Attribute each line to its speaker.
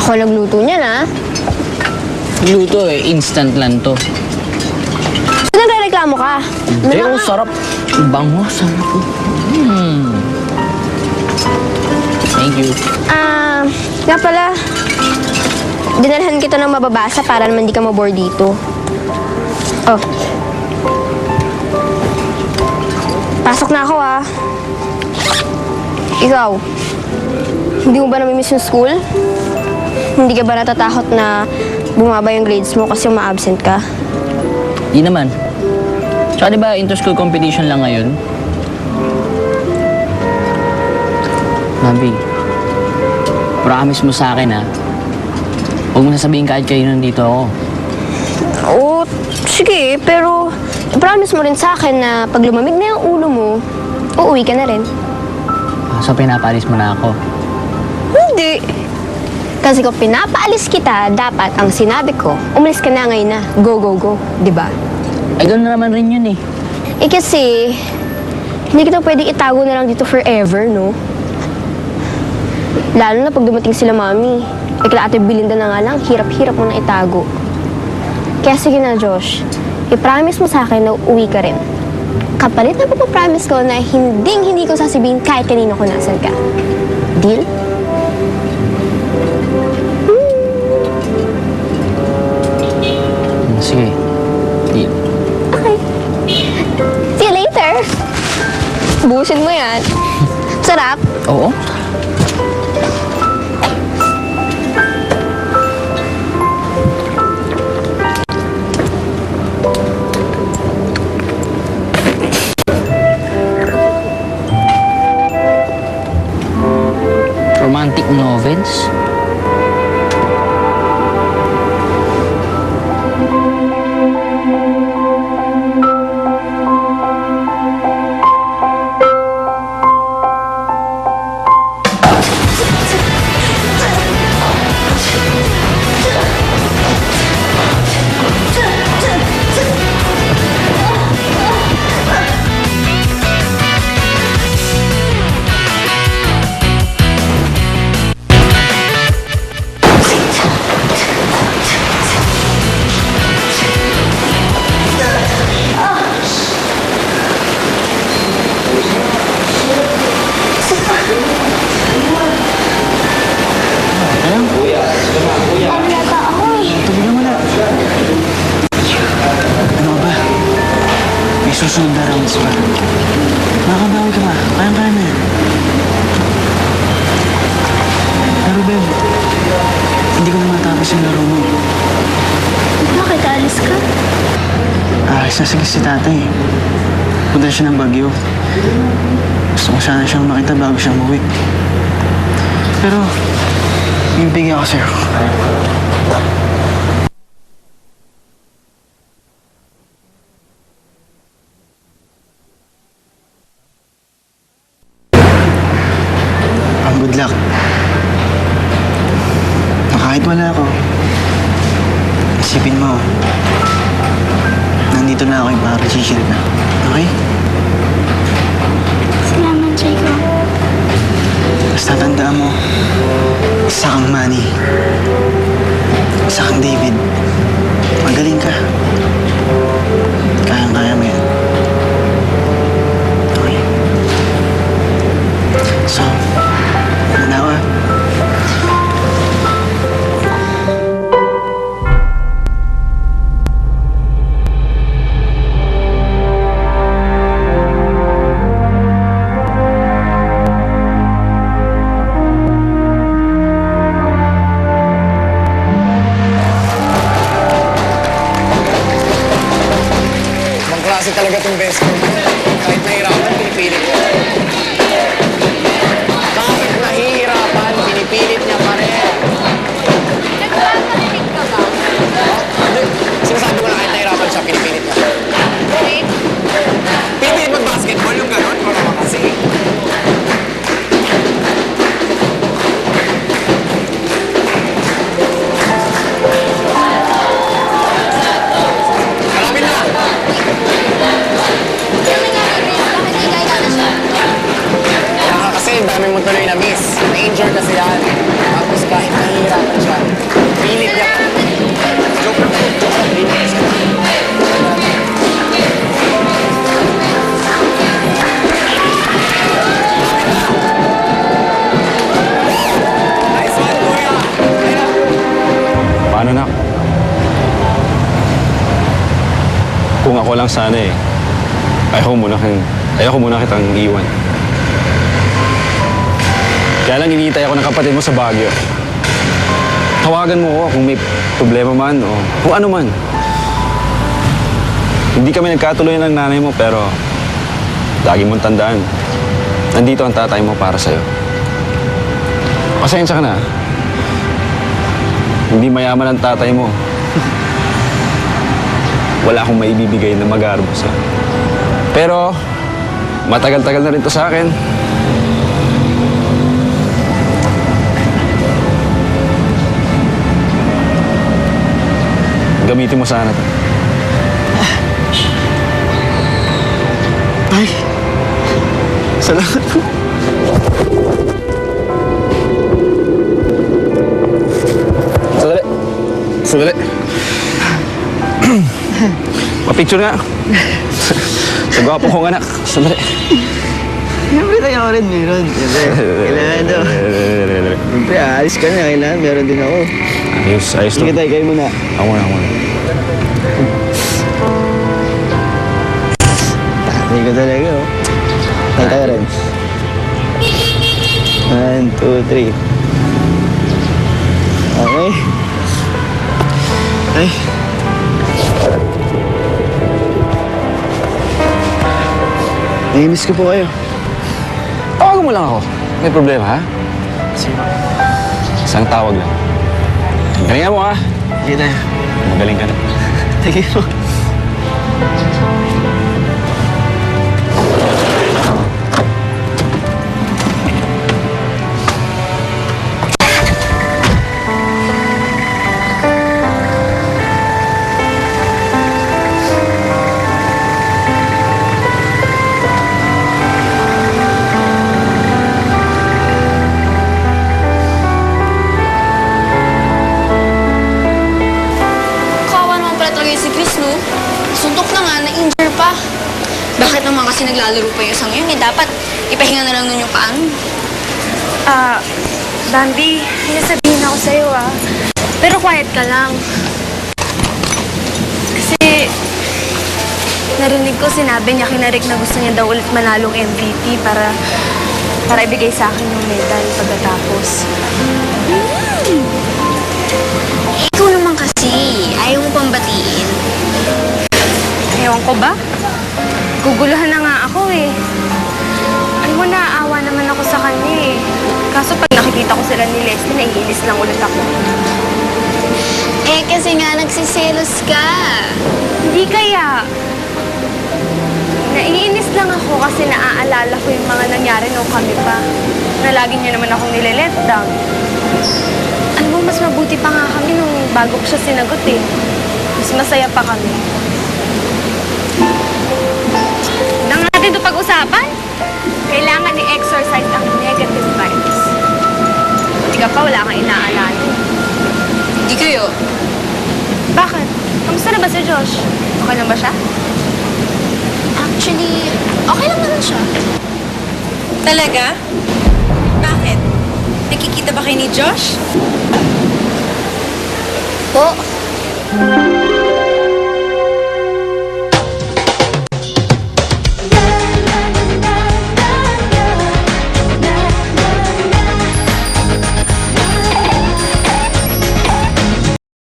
Speaker 1: Ako nagluto niyan, ha?
Speaker 2: Luto eh, instant lang to.
Speaker 1: So, nagre-reklamo ka?
Speaker 2: Hindi, ang sarap. Bango, sarap. Thank you.
Speaker 1: Nga pala, dinalhan kita ng mababasa para naman di ka mabore dito. Oh. Pasok na ako, ha? Ikaw, hindi mo ba namimiss yung school? Hindi ka ba natatakot na bumaba yung grades mo kasi ma-absent ka?
Speaker 2: Di naman. Tsaka di ba inter-school competition lang ngayon? Mabi, promise mo sa akin ha. Huwag mo sasabihin kahit kayo nandito ako.
Speaker 1: Oo, sige, pero promise mo rin sa akin na pag lumamig na yung ulo mo, uuwi ka na rin.
Speaker 2: So pinapalis mo na ako.
Speaker 1: Hindi. Kasi kung pinapaalis kita, dapat ang sinabi ko, umalis ka na ngayon na. Go, go, go. Di ba?
Speaker 2: Ay, gano'n naman rin yun eh.
Speaker 1: Eh kasi, hindi kita pwedeng itago na lang dito forever, no? Lalo na pag dumating sila mami. Eh kila Ate Belinda na nga lang, hirap-hirap mo na itago. Kaya sige na, Josh. I-promise mo sa akin na uwi ka rin. Kapalit na papapromise ko na hindi ko sasabihin kahit kanino ko nasan ka. Deal?
Speaker 2: Sige. Deal.
Speaker 1: Okay. See you later. Busin mo yan. Sarap.
Speaker 2: Oo. Romantic novels? Susunod na rounds pa. Makakabawi ka pa. Kayang-kaya na yan. Pero babe, hindi ko na matapos yung laro mo.
Speaker 1: Bakit alis ka?
Speaker 2: Alis na sige si tatay. Punta siya ng Baguio. Gusto ko sana siyang makita bago siya umuwi. Pero, bibigyan ako sa'yo. Good luck. Kahit wala ako, isipin mo, nandito na ako yung para chill ka. Okay?
Speaker 1: Salamat, Chico.
Speaker 2: Basta tandaan mo, isa kang Manny. Isa kang David. Magaling ka. Kayang-kaya mo yan. Okay? So, Manawa.
Speaker 3: Ibang klase talaga itong best friend. Kahit nahihirapan, pinipilit niya. Kahit nahihirapan, pinipilit niya pa rin.
Speaker 1: Nagpaparinig ka ba?
Speaker 3: Hindi. Sinasabi ko na kahit nahihirapan siya, pinipilit niya.
Speaker 1: Wait.
Speaker 3: Pinipilit mag-basketball yung gano'n. Wala naman kasi. Malapit na! Kaya kasi, dami mo tuloy na miss. Na-injure kasi yan. Tapos kahit nahihirapan siya,
Speaker 4: lang sana eh. Ayoko muna kitang iwan. Kaya lang hinihintay ako ng kapatid mo sa Baguio. Tawagan mo ako kung may problema man o kung ano man. Hindi kami nagkatuloy ng nanay mo pero lagi mong tandaan. Nandito ang tatay mo para sa'yo. Pasensya ka na. Hindi mayaman ang tatay mo. Wala akong maibibigay na mag-aarbo sa'yo. Pero, matagal-tagal na rin to sa akin. Gamitin mo sana to.
Speaker 2: Ay, salamat po.
Speaker 4: Sandali. Sandali. Pa-picture nga. Sa gwapo kong anak. Sandali.
Speaker 2: Siyempre tayo ako rin meron. Siyempre, kailangan daw. Siyempre, aalis ka na. Kailangan meron din ako.
Speaker 4: Ayos to.
Speaker 2: Sige tayo, kayo muna.
Speaker 4: Ako muna.
Speaker 2: Tatay ko talaga, oh. Tayo tayo rin. 1, 2, 3. Okay. Ay. Nainis ko po kayo.
Speaker 4: Tawagan mo lang ako. May problema, ha?
Speaker 2: Sige.
Speaker 4: Isang tawag lang. Galingan mo, ha?
Speaker 2: Sige tayo.
Speaker 4: Magaling ka na.
Speaker 2: Sige po.
Speaker 5: Kawawa naman pala talaga si Chris, no? Suntok na nga, na-injure pa. Bakit naman kasi naglalaro pa yung isang yun? Eh, dapat ipahinga na lang nun yung paan.
Speaker 1: Bambi, may sabihin ako sa'yo Pero quiet ka lang. Kasi, narinig ko sinabi niya kina Rick na gusto niya daw ulit manalong MVP para ibigay sa akin yung medal pagkatapos.
Speaker 5: Ikaw naman kasi, ayaw mo pang batiin.
Speaker 1: Ewan ko ba? Guguluhan na nga ako Alam mo, naaawa naman ako sa kanya Kaso pag nakikita ko sila ni Leslie, naiinis lang ulit ako.
Speaker 5: Eh, kasi nga nagsiselos ka.
Speaker 1: Hindi kaya. Naiinis lang ako kasi naaalala ko yung mga nangyari nung kami pa. Na lagi niya naman akong nile-let down. Alam mo, mas mabuti pa nga kami nung bago ko siya sinagot Mas masaya pa kami. Huwag na natin ito pag-usapan. Kailangan i-exercise ang negative vibes. Buti ka pa, wala kang inaalala.
Speaker 5: Hindi kayo.
Speaker 1: Bakit? Kamusta na ba si Josh? Okay lang ba siya?
Speaker 5: Actually, okay lang naman siya.
Speaker 6: Talaga? Bakit? Nakikita ba kayo ni Josh?
Speaker 5: Po.